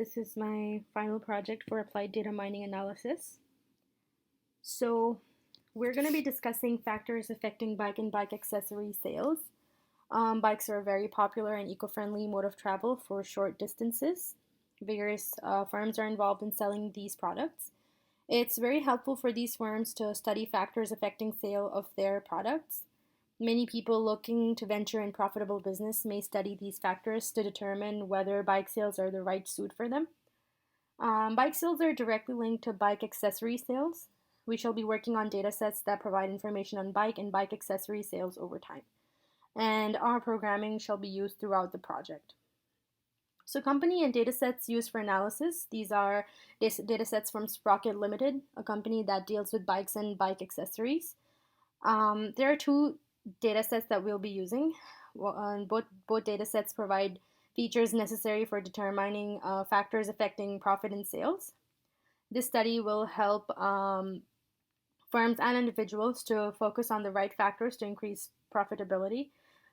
This is my final project for applied data mining analysis. So we're going to be discussing factors affecting bike and bike accessory sales. Bikes are a very popular and eco-friendly mode of travel for short distances. Various firms are involved in selling these products. It's very helpful for these firms to study factors affecting sale of their products. Many people looking to venture in profitable business may study these factors to determine whether bike sales are the right suit for them. Bike sales are directly linked to bike accessory sales. We shall be working on data sets that provide information on bike and bike accessory sales over time. And our programming shall be used throughout the project. So company and data sets used for analysis. These are data sets from Sprocket Limited, a company that deals with bikes and bike accessories. There are two data sets that we'll be using. Both data sets provide features necessary for determining factors affecting profit and sales. This study will help firms and individuals to focus on the right factors to increase profitability.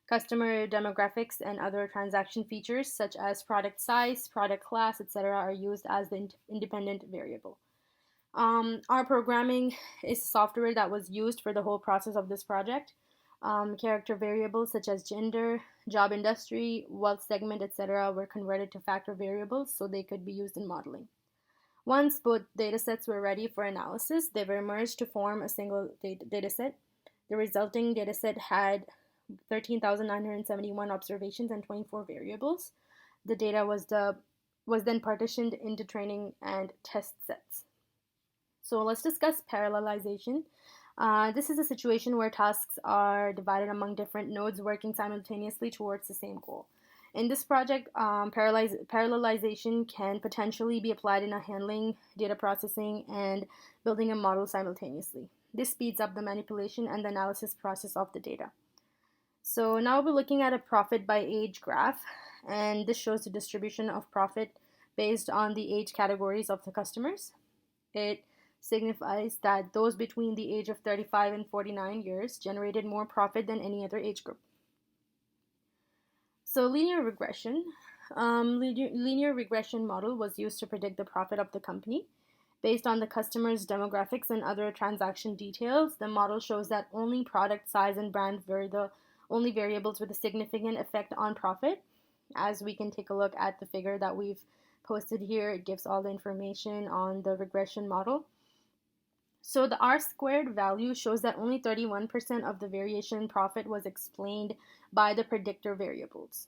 Customer demographics and other transaction features such as product size, product class, etc. are used as the independent variable. Our programming is software that was used for the whole process of this project. Character variables such as gender, job industry, wealth segment, etc. were converted to factor variables so they could be used in modeling. Once both datasets were ready for analysis, they were merged to form a single dataset. The resulting dataset had 13,971 observations and 24 variables. The data was then partitioned into training and test sets. So let's discuss parallelization. This is a situation where tasks are divided among different nodes working simultaneously towards the same goal. In this project, parallelization can potentially be applied in handling, data processing, and building a model simultaneously. This speeds up the manipulation and the analysis process of the data. So now we're looking at a profit by age graph, and this shows the distribution of profit based on the age categories of the customers. It signifies that those between the age of 35 and 49 years generated more profit than any other age group. So linear regression. Linear regression model was used to predict the profit of the company. Based on the customer's demographics and other transaction details, the model shows that only product size and brand were the only variables with a significant effect on profit. As we can take a look at the figure that we've posted here, it gives all the information on the regression model. So the R-squared value shows that only 31% of the variation in profit was explained by the predictor variables.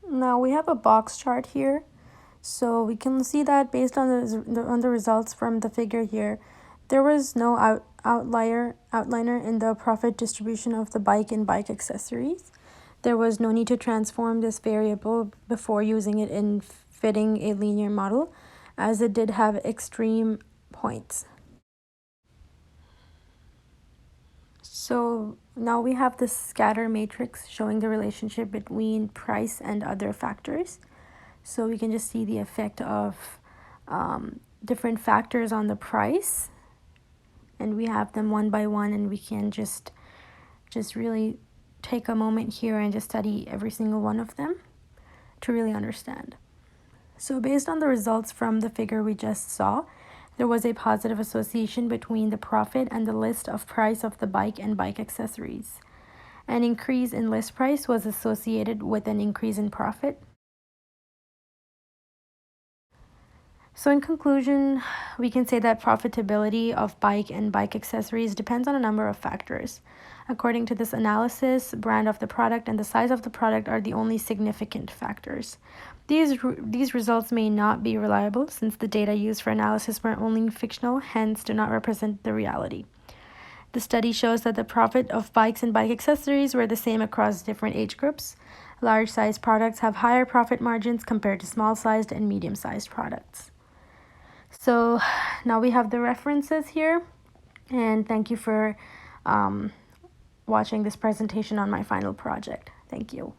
Now we have a box chart here. So we can see that based on the results from the figure here, there was no outliner in the profit distribution of the bike and bike accessories. There was no need to transform this variable before using it in fitting a linear model, as it did have extreme points. So now we have this scatter matrix showing the relationship between price and other factors. So we can just see the effect of different factors on the price, and we have them one by one, and we can just really take a moment here and just study every single one of them to really understand. So based on the results from the figure we just saw, there was a positive association between the profit and the list of price of the bike and bike accessories. An increase in list price was associated with an increase in profit. So in conclusion, we can say that profitability of bike and bike accessories depends on a number of factors. According to this analysis, brand of the product and the size of the product are the only significant factors. These results may not be reliable since the data used for analysis were only fictional, hence do not represent the reality. The study shows that the profit of bikes and bike accessories were the same across different age groups. Large-sized products have higher profit margins compared to small-sized and medium-sized products. So now we have the references here, and thank you for watching this presentation on my final project. Thank you.